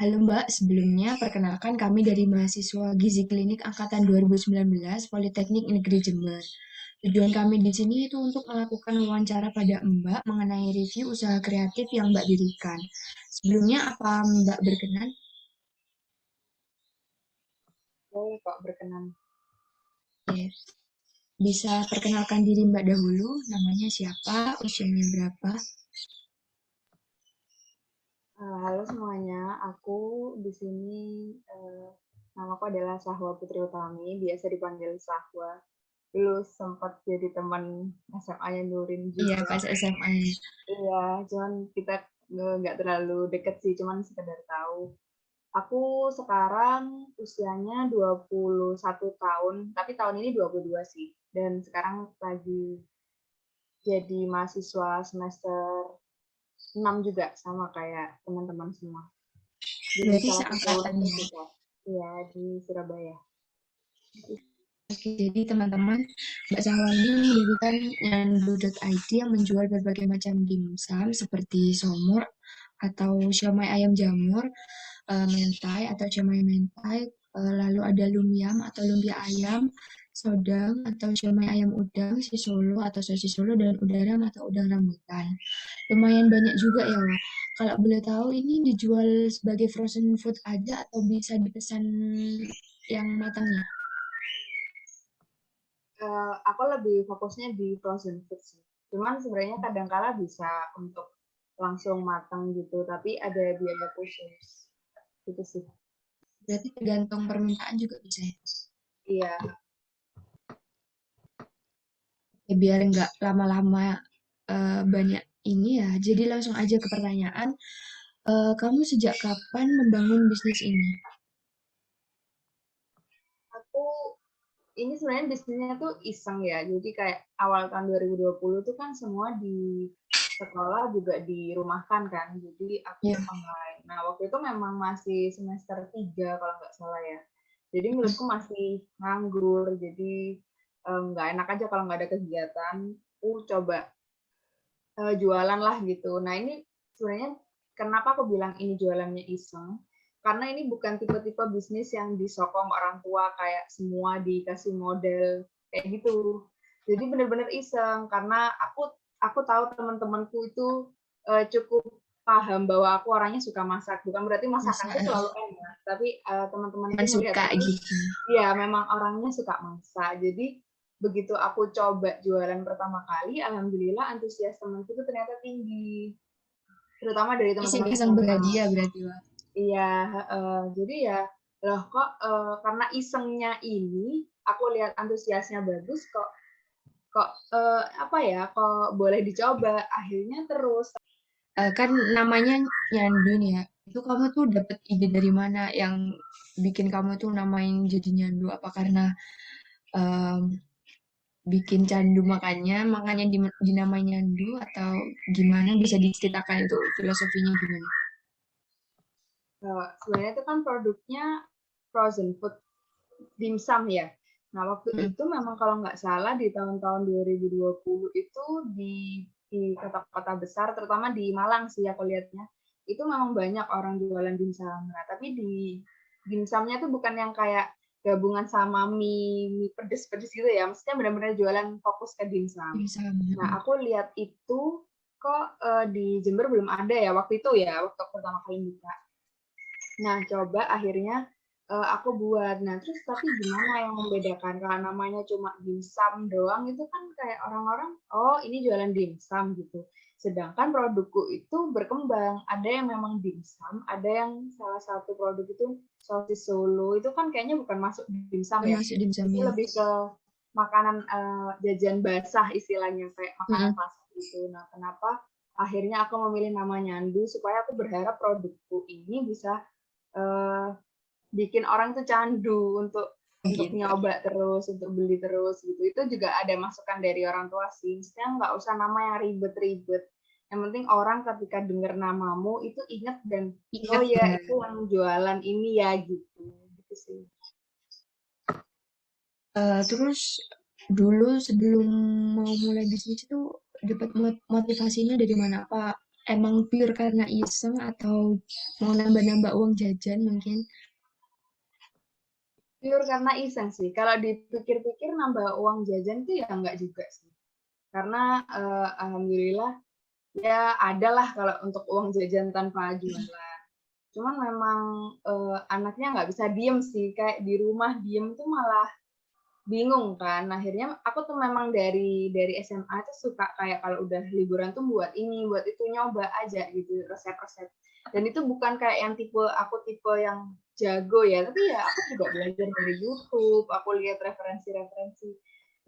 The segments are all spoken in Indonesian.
Halo Mbak, sebelumnya perkenalkan kami dari mahasiswa Gizi Klinik Angkatan 2019 Politeknik Negeri Jember. Tujuan kami di sini itu untuk melakukan wawancara pada Mbak mengenai review usaha kreatif yang Mbak dirikan. Sebelumnya apa Mbak berkenan? Boleh kok berkenan. Oke. Bisa perkenalkan diri Mbak dahulu, namanya siapa, usianya berapa? Halo semuanya, aku di sini namaku adalah Sahwa Putri Utami, biasa dipanggil Sahwa. Dulu sempat jadi teman SMA-nya Nurin Iya, juga. pas SMA. Iya, cuman kita nggak terlalu deket sih, cuman sekedar tahu. Aku sekarang usianya 21 tahun, tapi tahun ini 22 sih. Dan sekarang lagi jadi mahasiswa semester 6 juga, sama kayak teman-teman semua. Di Berarti salah satu seangkatan ya. universitas. Iya, di Surabaya. Oke, jadi teman-teman, Mbak Sahwa ini mendirikan Nyandu.id yang menjual berbagai macam dimsum seperti somor atau siomay ayam jamur, mentai atau siomay mentai, lalu ada lumiam atau lumpia ayam, sodang atau siomay ayam udang, sisolo atau sosis solo, dan udarang atau udang rambutan. Lumayan banyak juga ya, Wak. Kalau boleh tahu ini dijual sebagai frozen food aja atau bisa dipesan yang matangnya? Aku lebih fokusnya di frozen food sih. Cuman sebenarnya kadang-kala bisa untuk langsung matang gitu, tapi ada biaya khusus. Gitu sih. Berarti tergantung permintaan juga bisa ya. Iya, Ya, biar nggak lama-lama banyak ini ya. Jadi langsung aja ke pertanyaan. Kamu sejak kapan membangun bisnis ini? aku ini sebenarnya bisnisnya tuh iseng ya. Jadi kayak awal tahun 2020 tuh kan semua di sekolah juga dirumahkan kan. Jadi aku Ya, online. Nah, waktu itu memang masih semester 3 kalau nggak salah ya. Jadi menurutku masih nganggur. Jadi nggak enak aja kalau nggak ada kegiatan. Aku coba jualan lah gitu. Nah, ini sebenarnya kenapa aku bilang ini jualannya iseng? Karena ini bukan tipe-tipe bisnis yang disokong orang tua kayak semua dikasih model kayak gitu. Jadi benar-benar iseng karena aku tahu teman-temanku itu cukup paham bahwa aku orangnya suka masak. Bukan berarti masa masakanku selalu enak, tapi teman-temanku cuman melihat suka aku, gitu. ya memang orangnya suka masak. Jadi begitu aku coba jualan pertama kali, alhamdulillah antusias temanku itu ternyata tinggi, terutama dari teman-teman Iseng-iseng SMA. berhadiah berarti, Wak. Iya, jadi ya, loh kok karena isengnya ini, aku lihat antusiasnya bagus kok, kok apa ya, kok boleh dicoba, akhirnya terus. Kan namanya Nyandu nih ya. Itu kamu tuh dapet ide dari mana yang bikin kamu tuh namain jadi Nyandu? Apa karena em, bikin candu makannya, makanya dinamain nyandu atau gimana? Bisa diceritakan itu filosofinya gimana? Sebenarnya itu kan produknya frozen food, dimsum ya. Nah, waktu Mm. itu memang kalau nggak salah di tahun-tahun 2020 itu di kota-kota besar, terutama di Malang sih aku lihatnya, itu memang banyak orang jualan dimsum. Nah, tapi di dimsumnya tuh bukan yang kayak gabungan sama mie pedes-pedes gitu ya, maksudnya benar-benar jualan fokus ke dimsum. Bisa. Nah, Mm. aku lihat itu kok di Jember belum ada ya waktu itu ya, waktu pertama kali buka. Nah, coba akhirnya aku buat. Nah, terus tapi gimana yang membedakan? Kalau namanya cuma dimsum doang itu kan kayak orang-orang, oh ini jualan dimsum gitu. Sedangkan produkku itu berkembang. Ada yang memang dimsum, ada yang salah satu produk itu sosis Solo. Itu kan kayaknya bukan masuk dimsum ya. Termasuk Itu dimsumnya. lebih ke makanan jajan basah istilahnya, kayak makanan Mm-mm. fast food gitu. Nah, kenapa akhirnya aku memilih nama Nyandu supaya aku berharap produkku ini bisa uh, bikin orang tuh candu untuk Gitu. nyoba terus, untuk beli terus gitu. Itu juga ada masukan dari orang tua sih. Maksudnya nggak usah nama yang ribet-ribet. Yang penting orang ketika dengar namamu itu ingat dan oh Ingat ya ya. itu yang jualan ini ya gitu. Gitu sih. Terus dulu sebelum mau mulai bisnis itu dapat motivasinya dari mana, Pak? emang pure karena iseng atau mau nambah-nambah uang jajan mungkin? Pure karena iseng sih. Kalau dipikir-pikir nambah uang jajan tuh ya enggak juga sih. Karena alhamdulillah ya adalah kalau untuk uang jajan tanpa jualan. Cuman memang anaknya nggak bisa diem sih, kayak di rumah diem tuh malah bingung kan. Akhirnya aku tuh memang dari SMA tuh suka kayak kalau udah liburan tuh buat ini, buat itu, nyoba aja gitu resep-resep. Dan itu bukan kayak yang tipe yang jago ya, tapi ya aku juga belajar dari YouTube, aku lihat referensi-referensi.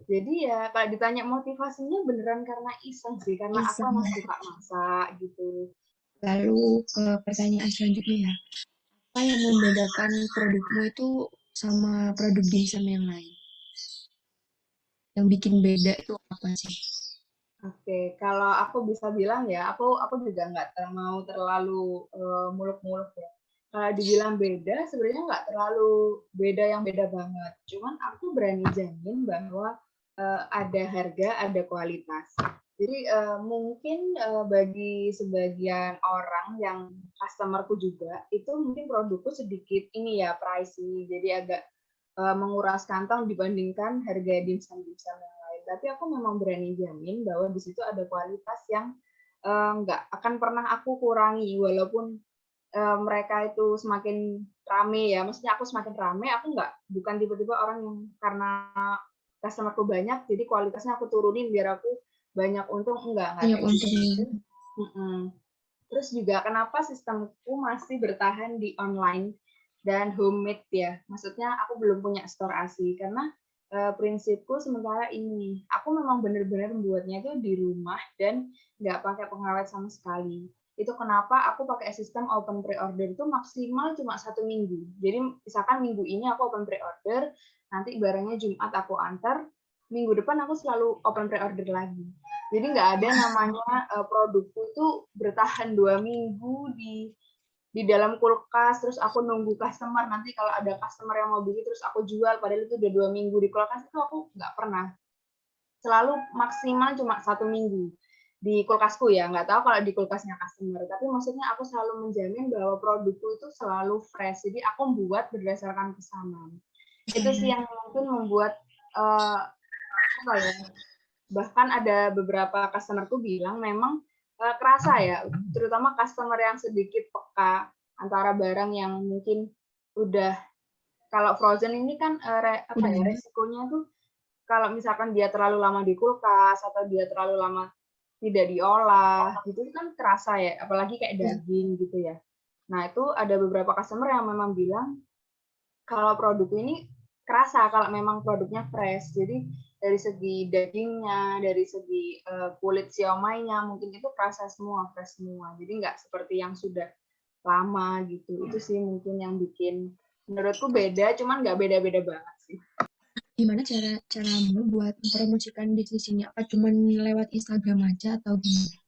Jadi ya kalau ditanya motivasinya beneran karena iseng sih, karena aku Iseng. emang suka masak gitu. Lalu ke pertanyaan selanjutnya ya. Apa yang membedakan produkmu itu sama produk dimsum yang lain? Yang bikin beda itu apa sih? Oke, kalau aku bisa bilang ya, aku juga nggak mau terlalu muluk-muluk ya. Kalau dibilang beda, sebenarnya nggak terlalu beda yang beda banget. Cuman aku berani jamin bahwa ada harga, ada kualitas. Jadi mungkin bagi sebagian orang yang customerku juga, itu mungkin produkku sedikit ini ya pricey, jadi agak menguras kantong dibandingkan harga dimsum-dimsum yang lain. Tapi aku memang berani jamin bahwa di situ ada kualitas yang nggak akan pernah aku kurangi, walaupun mereka itu semakin rame ya. Maksudnya aku semakin rame, aku nggak bukan tiba-tiba orang yang karena customerku banyak, jadi kualitasnya aku turunin biar aku banyak untung, enggak Banyak kayak untungnya. gitu. Terus juga kenapa sistemku masih bertahan di online dan homemade ya. Maksudnya aku belum punya store asli karena prinsipku sementara ini, aku memang benar-benar membuatnya itu di rumah dan nggak pakai pengawet sama sekali. Itu kenapa aku pakai sistem open pre-order itu maksimal cuma 1 minggu. Jadi misalkan minggu ini aku open pre-order, nanti barangnya Jumat aku antar, minggu depan aku selalu open pre-order lagi. Jadi nggak ada namanya produkku itu bertahan 2 minggu di dalam kulkas, terus aku nunggu customer, nanti kalau ada customer yang mau beli terus aku jual, padahal itu udah 2 minggu di kulkas, itu aku nggak pernah. Selalu maksimal cuma 1 minggu di kulkasku ya, nggak tahu kalau di kulkasnya customer, tapi maksudnya aku selalu menjamin bahwa produkku itu selalu fresh, jadi aku buat berdasarkan pesanan. Itu sih yang mungkin membuat apa ya, bahkan ada beberapa customerku bilang memang kerasa ya, terutama customer yang sedikit peka antara barang yang mungkin udah, kalau frozen ini kan apa ya, Udah. resikonya tuh kalau misalkan dia terlalu lama di kulkas atau dia terlalu lama tidak diolah gitu kan kerasa ya, apalagi kayak Ya. daging gitu ya. Nah itu ada beberapa customer yang memang bilang kalau produk ini kerasa kalau memang produknya fresh. Jadi dari segi dagingnya, dari segi kulit siomainya, mungkin itu kerasa semua, fresh semua. Jadi nggak seperti yang sudah lama gitu. Itu sih mungkin yang bikin menurutku beda, cuman nggak beda-beda banget sih. Gimana caramu buat mempromosikan bisnis ini? Apa cuma lewat Instagram aja atau gimana?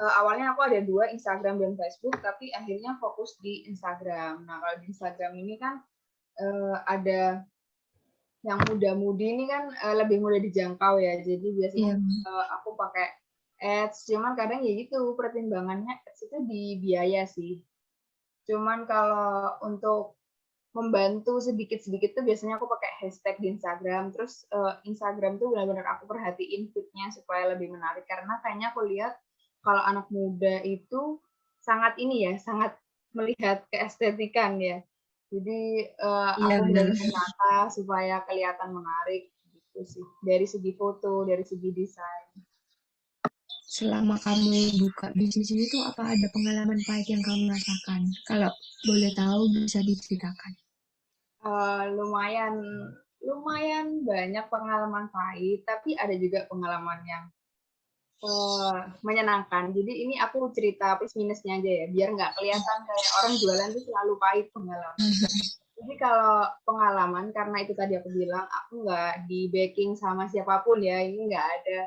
Awalnya aku ada 2, Instagram dan Facebook, tapi akhirnya fokus di Instagram. Nah kalau di Instagram ini kan ada yang muda-mudi ini kan lebih mudah dijangkau ya. Jadi biasanya Iya, aku pakai ads, cuman kadang ya gitu pertimbangannya ads itu di biaya sih. Cuman kalau untuk membantu sedikit-sedikit tuh biasanya aku pakai hashtag di Instagram. Terus Instagram tuh benar-benar aku perhatiin feed-nya supaya lebih menarik karena kayaknya aku lihat kalau anak muda itu sangat ini ya, sangat melihat keestetikan ya. Jadi iya aku benar. benar-benar menata supaya kelihatan menarik gitu sih. Dari segi foto, dari segi desain. Selama kamu buka bisnis ini tuh apa ada pengalaman pahit yang kamu rasakan? Kalau boleh tahu bisa diceritakan. Lumayan lumayan banyak pengalaman pahit, tapi ada juga pengalaman yang menyenangkan. Jadi ini aku cerita plus minusnya aja ya, biar nggak kelihatan kayak orang jualan itu selalu pahit pengalaman. Jadi kalau pengalaman, karena itu tadi aku bilang, aku nggak di backing sama siapapun ya, ini nggak ada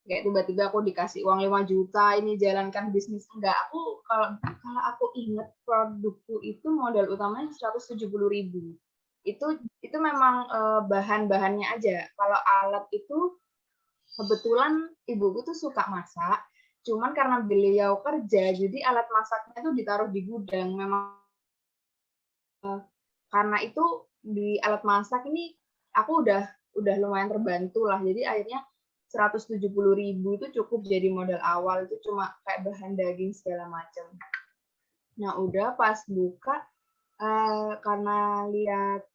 kayak tiba-tiba aku dikasih uang 5 juta, ini jalankan bisnis. Enggak, kalau aku inget produkku itu modal utamanya 170.000. Itu memang bahan-bahannya aja. Kalau alat itu kebetulan ibuku tuh suka masak, Cuman karena beliau kerja, jadi alat masaknya itu ditaruh di gudang. Memang karena itu di alat masak ini aku udah lumayan terbantu lah. Jadi akhirnya 170.000 itu cukup jadi modal awal, itu cuma kayak bahan daging segala macam. Nah udah pas buka karena lihat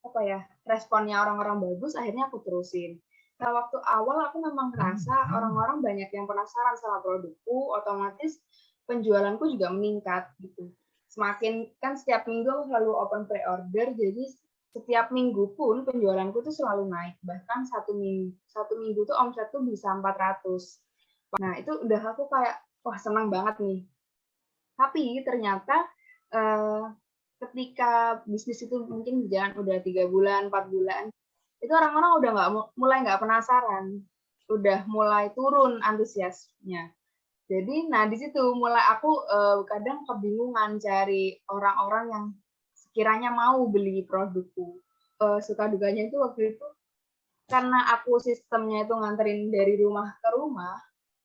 apa ya responnya orang-orang bagus, akhirnya aku terusin. Nah waktu awal aku memang ngerasa orang-orang banyak yang penasaran sama produkku, otomatis penjualanku juga meningkat gitu. Semakin kan setiap minggu aku selalu open pre-order, jadi setiap minggu pun penjualanku tuh selalu naik. Bahkan satu minggu tuh omset tuh bisa 400. Nah itu udah aku kayak wah senang banget nih. Tapi ternyata ketika bisnis itu mungkin jalan udah 3 bulan, 4 bulan, itu orang-orang udah mulai nggak penasaran, udah mulai turun antusiasnya. Jadi, nah di situ mulai aku kadang kebingungan cari orang-orang yang sekiranya mau beli produkku. Suka duganya itu waktu itu karena aku sistemnya itu nganterin dari rumah ke rumah,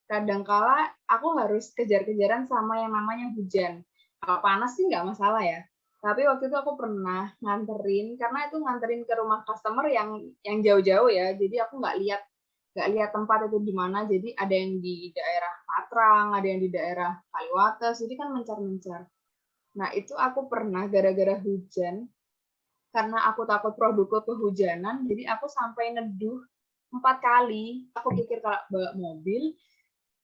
kadangkala aku harus kejar-kejaran sama yang namanya hujan. Kalau panas sih nggak masalah ya. Tapi waktu itu aku pernah nganterin, karena itu nganterin ke rumah customer yang jauh-jauh ya. Jadi aku nggak lihat tempat itu di mana. Jadi ada yang di daerah Patrang, ada yang di daerah Kaliwates. Jadi kan mencar-mencar. Nah itu aku pernah gara-gara hujan, karena aku takut produkku kehujanan, jadi aku sampai neduh 4 kali. Aku pikir kalau bawa mobil,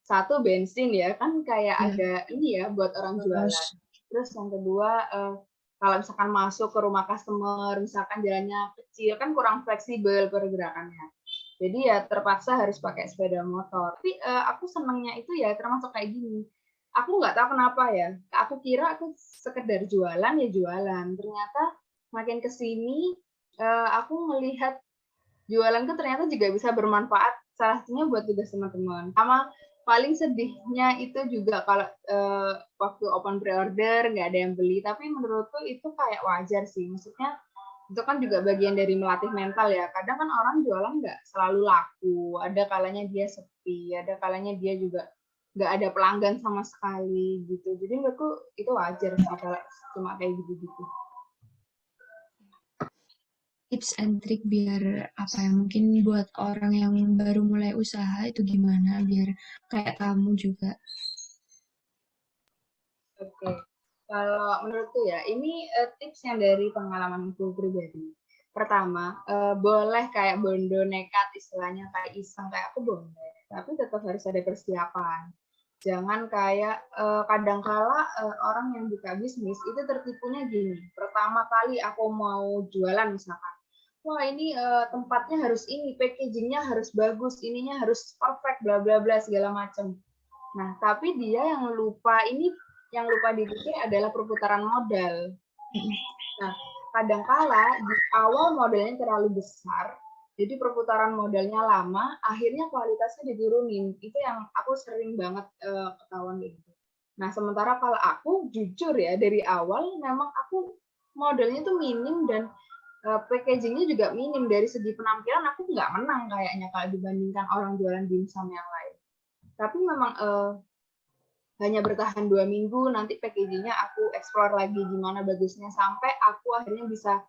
satu bensin ya kan kayak ada ini ya buat orang jualan. Terus yang kedua kalau misalkan masuk ke rumah customer, misalkan jalannya kecil kan kurang fleksibel pergerakannya. Jadi ya terpaksa harus pakai sepeda motor. Tapi aku senangnya itu ya termasuk kayak gini. Aku nggak tahu kenapa ya. Aku kira aku sekedar jualan ya jualan. Ternyata makin kesini aku melihat jualan tuh ternyata juga bisa bermanfaat. Salah satunya buat tugas teman-teman. Sama paling sedihnya itu juga kalau waktu open pre-order nggak ada yang beli, tapi menurutku itu kayak wajar sih. Maksudnya itu kan juga bagian dari melatih mental ya. Kadang kan orang jualan nggak selalu laku, ada kalanya dia sepi, ada kalanya dia juga nggak ada pelanggan sama sekali gitu. Jadi menurutku itu wajar sih kalau cuma kayak gitu-gitu. Tips and trick biar apa ya mungkin buat orang yang baru mulai usaha itu gimana biar kayak kamu juga. Oke. Kalau menurutku ya, ini tips yang dari pengalamanku pribadi. Pertama, boleh kayak bondo nekat istilahnya kayak iseng kayak aku boleh, tapi tetap harus ada persiapan. Jangan kayak kadangkala orang yang buka bisnis itu tertipunya gini. Pertama kali aku mau jualan misalkan, wah ini tempatnya harus ini, packagingnya harus bagus, ininya harus perfect, bla bla bla segala macam. Nah, tapi dia yang lupa dipikir adalah perputaran modal. Nah, kadangkala di awal modalnya terlalu besar, jadi perputaran modalnya lama, akhirnya kualitasnya diturunin. Itu yang aku sering banget ketahuan gitu. Nah, sementara kalau aku jujur ya dari awal memang aku modalnya tuh minim dan packagingnya juga minim. Dari segi penampilan aku nggak menang kayaknya kalau dibandingkan orang jualan dimsum yang lain. Tapi memang hanya bertahan 2 minggu, nanti packagingnya aku explore lagi gimana bagusnya, sampai aku akhirnya bisa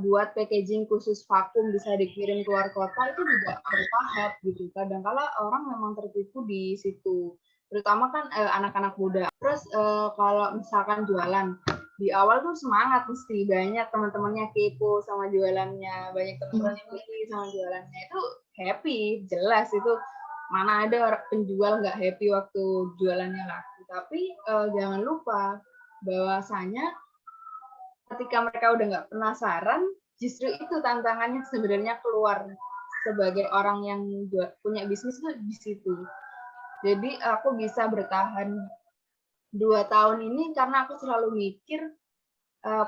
buat packaging khusus vakum, bisa dikirim keluar kota, itu juga bertahap gitu. Kadang-kala orang memang tertipu di situ, terutama kan anak-anak muda. Terus kalau misalkan jualan, di awal tuh semangat, mesti banyak teman-temannya kepo sama jualannya, banyak teman-teman yang beli sama jualannya, itu happy, jelas itu mana ada penjual nggak happy waktu jualannya laku. Tapi jangan lupa bahwasanya ketika mereka udah nggak penasaran, justru itu tantangannya sebenarnya keluar sebagai orang yang punya bisnis tuh di situ. Jadi aku bisa bertahan 2 tahun ini karena aku selalu mikir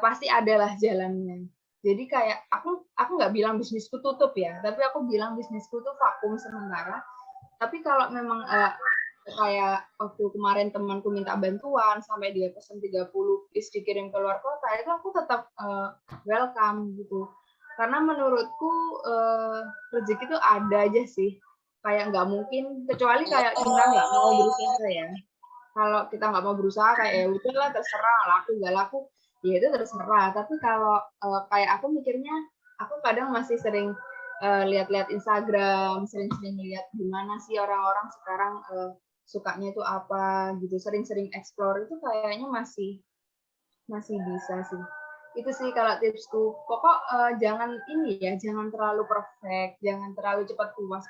pasti adalah jalannya. Jadi kayak aku nggak bilang bisnisku tutup ya, tapi aku bilang bisnisku tuh vakum sementara. Tapi kalau memang kayak waktu kemarin temanku minta bantuan sampai dia pesen 30 piece dikirim ke luar kota, itu aku tetap welcome gitu. Karena menurutku rezeki itu ada aja sih. kayak nggak mungkin, kecuali kayak kita nggak mau berusaha ya. Kalau kita nggak mau berusaha kayak ya udahlah terserah, laku nggak laku, ya itu terserah. Tapi kalau kayak aku mikirnya, aku kadang masih sering lihat-lihat Instagram, sering-sering lihat gimana sih orang-orang sekarang sukanya itu apa gitu, sering-sering explore itu kayaknya masih bisa sih. Itu sih kalau tipsku. Pokok jangan ini ya, jangan terlalu perfect, jangan terlalu cepat puas.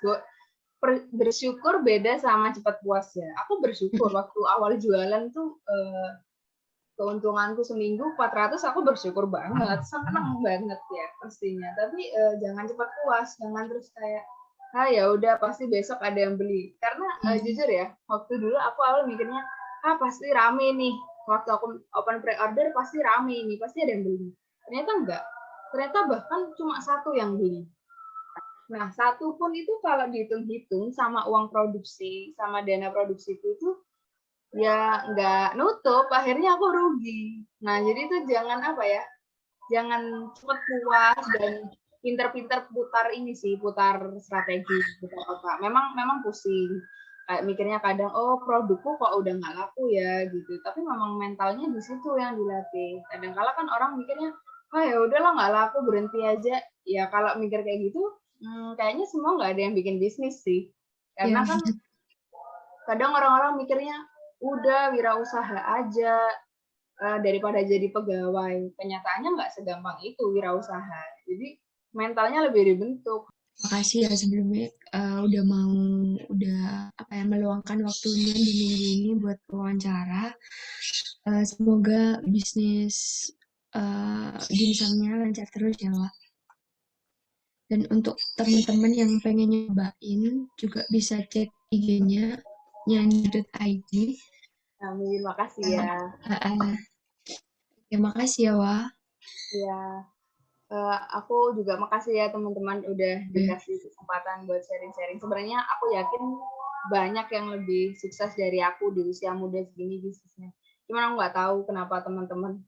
Bersyukur beda sama cepat puas ya. Aku bersyukur waktu awal jualan tuh keuntunganku seminggu 400, aku bersyukur banget, senang banget ya pastinya. Tapi jangan cepat puas, jangan terus kayak ya udah pasti besok ada yang beli. Karena jujur ya, waktu dulu aku awal mikirnya pasti rame nih. Waktu aku open pre-order pasti rame nih, pasti ada yang beli. Ternyata enggak. Ternyata bahkan cuma satu yang beli. Nah, satu pun itu kalau dihitung-hitung sama uang produksi, sama dana produksiku itu ya nggak nutup, akhirnya aku rugi. Nah, jadi itu jangan jangan cepat puas dan pinter-pinter putar ini sih, putar strategi, putar otak. Memang pusing. Kayak mikirnya kadang, oh produkku kok udah nggak laku ya gitu. Tapi memang mentalnya di situ yang dilatih. Kadang-kala kan orang mikirnya, ya udahlah nggak laku berhenti aja. Ya kalau mikir kayak gitu, kayaknya semua nggak ada yang bikin bisnis sih. Karena kan kadang orang-orang mikirnya udah wirausaha aja daripada jadi pegawai. Kenyataannya nggak segampang itu wirausaha. Jadi mentalnya lebih dibentuk. Makasih ya sebelumnya udah meluangkan waktunya di minggu ini buat wawancara. Semoga bisnis dimsumnya lancar terus ya, Wak. Dan untuk teman-teman yang pengen nyobain juga bisa cek IG-nya nyanyi.id. Amin, makasih ya. Terima kasih ya, Wak. Ya, aku juga makasih ya teman-teman udah dikasih kesempatan buat sharing-sharing. Sebenarnya aku yakin banyak yang lebih sukses dari aku di usia muda segini bisnisnya. Cuman aku nggak tahu kenapa teman-teman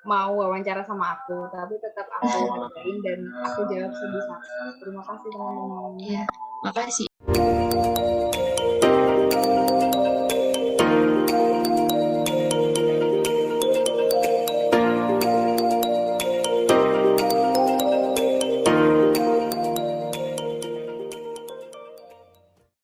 mau wawancara sama aku, tapi tetap aku hargain dan aku jawab sebisa. Terima kasih teman-teman. Ya, makasih.